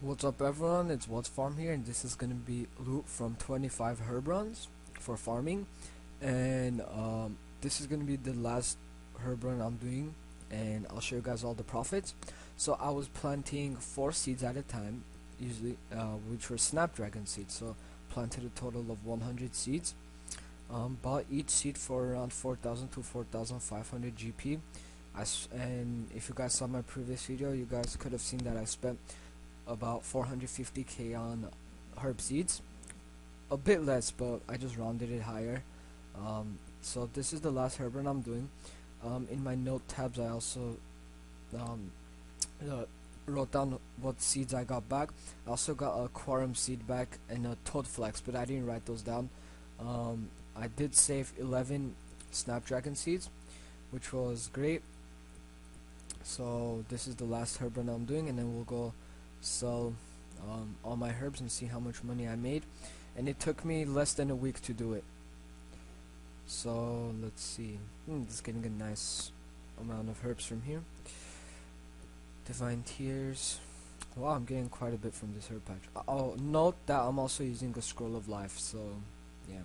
What's up everyone, it's What's Farm here, and this is gonna be loot from 25 herb runs for farming. And this is gonna be the last herb run I'm doing, and I'll show you guys all the profits. So I was planting 4 seeds at a time, usually which were Snapdragon seeds. So planted a total of 100 seeds. Bought each seed for around 4,000 to 4,500 GP. And if you guys saw my previous video, you guys could have seen that I spent about 450k on herb seeds, a bit less, but I just rounded it higher. So this is the last herb run I'm doing. In my note tabs I also um, wrote down what seeds I got back. I also got a Quorum seed back and a Toad Flex, but I didn't write those down. I did save 11 Snapdragon seeds, which was great. So this is the last herb run I'm doing, and then we'll go sell all my herbs and see how much money I made. And it took me less than a week to do it. So let's see. Just getting a nice amount of herbs from here. Divine Tears. Wow, I'm getting quite a bit from this herb patch. Oh, note that I'm also using a Scroll of Life, so yeah.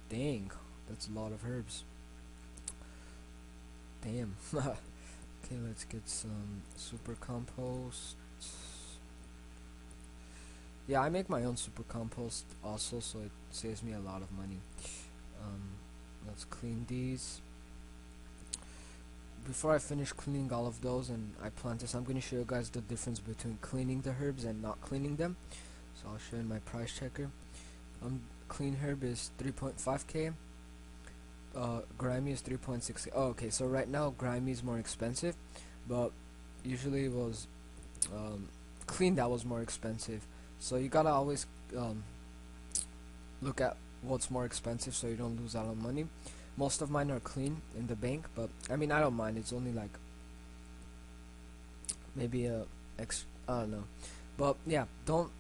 Dang, that's a lot of herbs. Damn. Okay, let's get some super compost. Yeah, I make my own super compost also, so it saves me a lot of money. Let's clean these. Before I finish cleaning all of those and I plant this, I'm going to show you guys the difference between cleaning the herbs and not cleaning them. So I'll show you my price checker. Clean herb is 3.5k. Grimy is 3.6. Oh, okay, so right now grimy is more expensive, but usually it was clean that was more expensive. So you gotta always look at what's more expensive so you don't lose out on money. Most of mine are clean in the bank, but I mean I don't mind. It's only like maybe a extra, I don't know, but yeah, don't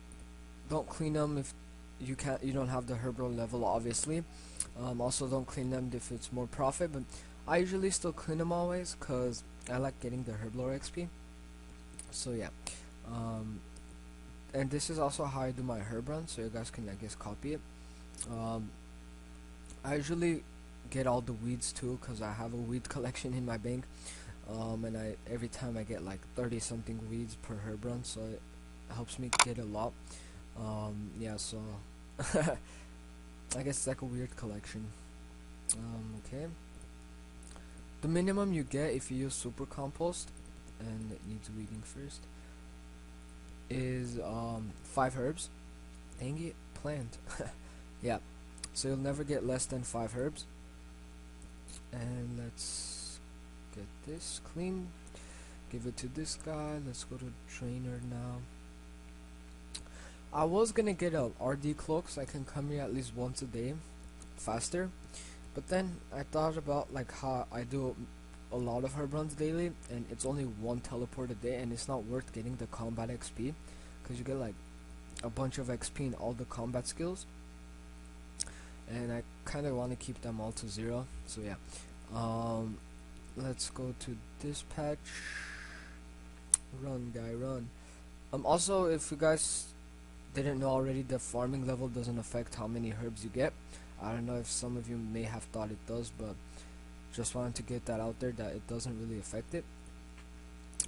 clean them if you don't have the herb level, obviously. Also don't clean them if it's more profit, but I usually still clean them always because I like getting the herblore XP. So yeah, and this is also how I do my herb run, so you guys can, I guess, copy it. I usually get all the weeds too because I have a weed collection in my bank, and every time I get like 30 something weeds per herb run, so it helps me get a lot. Yeah, so I guess it's like a weird collection. Okay. The minimum you get if you use super compost, and it needs weeding first, is 5 herbs. Dang it, plant. Yeah. So you'll never get less than 5 herbs. And let's get this clean. Give it to this guy. Let's go to trainer now. I was gonna get a RD cloak so I can come here at least once a day faster, but then I thought about like how I do a lot of herb runs daily and it's only 1 teleport a day, and it's not worth getting the combat XP because you get like a bunch of XP in all the combat skills, and I kind of want to keep them all to 0. So yeah, let's go to this patch. Run, guy, run. Also, if you guys didn't know already, the farming level doesn't affect how many herbs you get. I don't know if some of you may have thought it does, but just wanted to get that out there that it doesn't really affect it.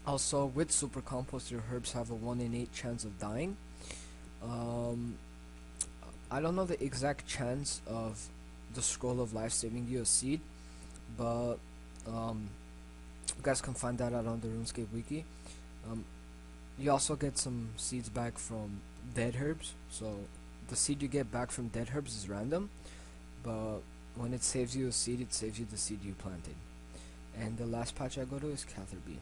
Also, with super compost, your herbs have a 1 in 8 chance of dying. I don't know the exact chance of the Scroll of Life saving you a seed, but you guys can find that out on the RuneScape wiki. You also get some seeds back from dead herbs, so the seed you get back from dead herbs is random, but when it saves you a seed, it saves you the seed you planted. And the last patch I go to is Catherby.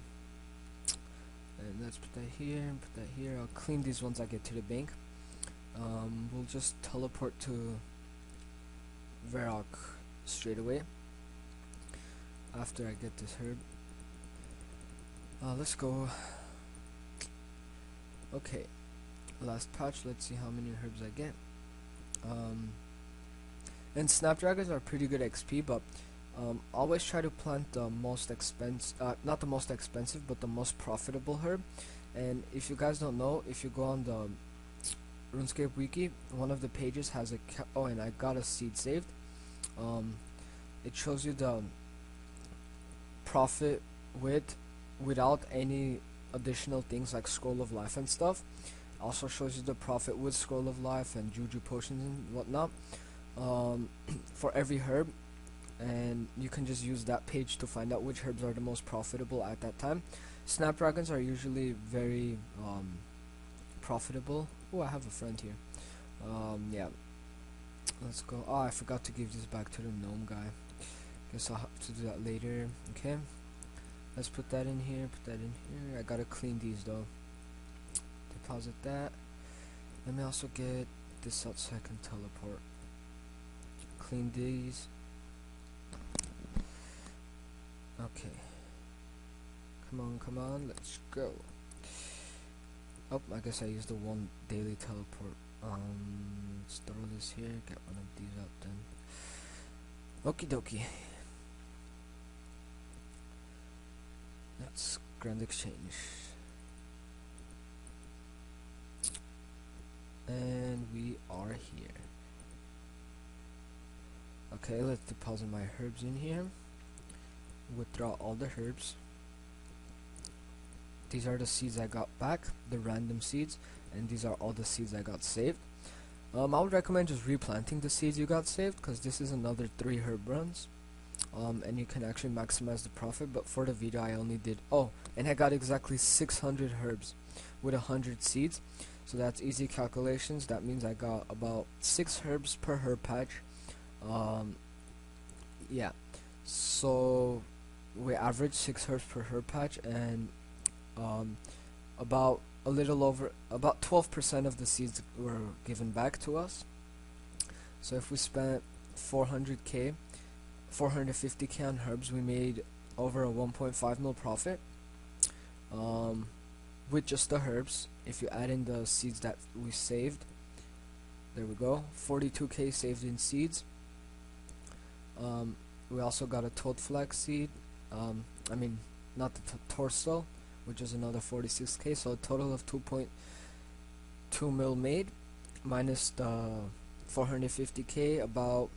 And let's put that here and put that here. I'll clean these once I get to the bank. We'll just teleport to Varrock straight away after I get this herb. Let's go. Okay, last patch. Let's see how many herbs I get. And Snapdragons are pretty good XP, but always try to plant the most expensive, not the most expensive, but the most profitable herb. And if you guys don't know, if you go on the RuneScape wiki, one of the pages has a oh, and I got a seed saved. It shows you the profit without any additional things like scroll of life and stuff. Also shows you the profit with scroll of life and juju potions and whatnot, for every herb, and you can just use that page to find out which herbs are the most profitable at that time. Snapdragons are usually very profitable. Oh, I have a friend here. Yeah, let's go. Oh, I forgot to give this back to the gnome guy. Guess I'll have to do that later. Okay, let's put that in here, put that in here. I gotta clean these though. Deposit that. Let me also get this out so I can teleport. Clean these. Okay, come on, let's go. Oh, I guess I used the one daily teleport. Let's throw this here, get one of these out then. Okie dokie. Let's grand exchange. And we are here. Okay, let's deposit my herbs in here. Withdraw all the herbs. These are the seeds I got back, the random seeds, and these are all the seeds I got saved. I would recommend just replanting the seeds you got saved, because this is another 3 herb runs, and you can actually maximize the profit. But for the video I only did, oh, and I got exactly 600 herbs with 100 seeds, so that's easy calculations. That means I got about 6 herbs per herb patch. Yeah, so we average 6 herbs per herb patch, and about a little over, about 12% of the seeds were given back to us. So if we spent 450k on herbs, we made over a 1.5 mil profit, with just the herbs. If you add in the seeds that we saved, there we go, 42k saved in seeds. We also got a toad flag seed, I mean not the torso, which is another 46k, so a total of 2.2 mil made, minus the 450k, about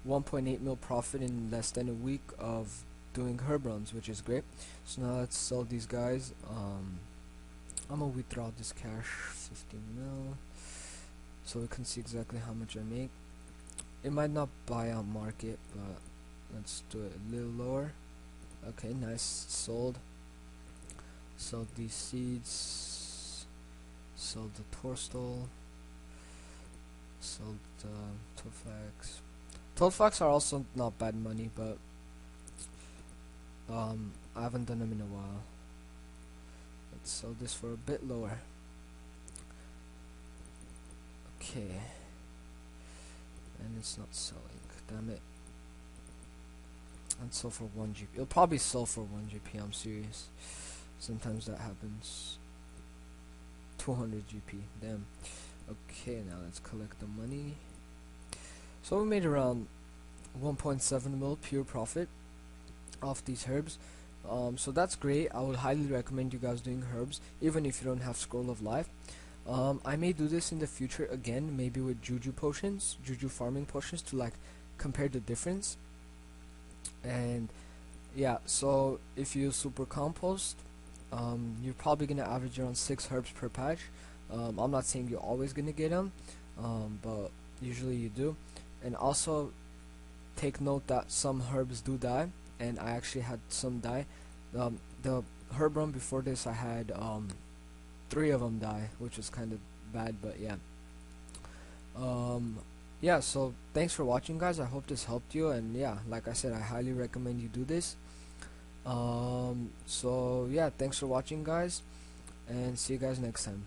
1.8 mil profit in less than a week of doing herb runs, which is great. So now let's sell these guys. I'm gonna withdraw this cash, 15 mil, so we can see exactly how much I make. It might not buy on market, but let's do it a little lower. Okay, nice, sold. Sold these seeds, sold the torstol, sold the toadflax. Toadflax are also not bad money, but I haven't done them in a while. Let's sell this for a bit lower. Okay, and it's not selling, damn it. And sell for 1 GP. It'll probably sell for 1 GP, I'm serious. Sometimes that happens. 200 GP, damn. Okay, now let's collect the money. So we made around 1.7 mil pure profit off these herbs. So that's great. I would highly recommend you guys doing herbs, even if you don't have scroll of life. I may do this in the future again, maybe with juju potions, juju farming potions, to like compare the difference. And yeah, so if you use super compost, you're probably gonna average around 6 herbs per patch. I'm not saying you're always gonna get them, but usually you do. And also take note that some herbs do die, and I actually had some die. The herb run before this, I had 3 of them die, which was kind of bad, but yeah. Yeah, so thanks for watching, guys. I hope this helped you, and yeah, like I said, I highly recommend you do this. So yeah, thanks for watching, guys, and see you guys next time.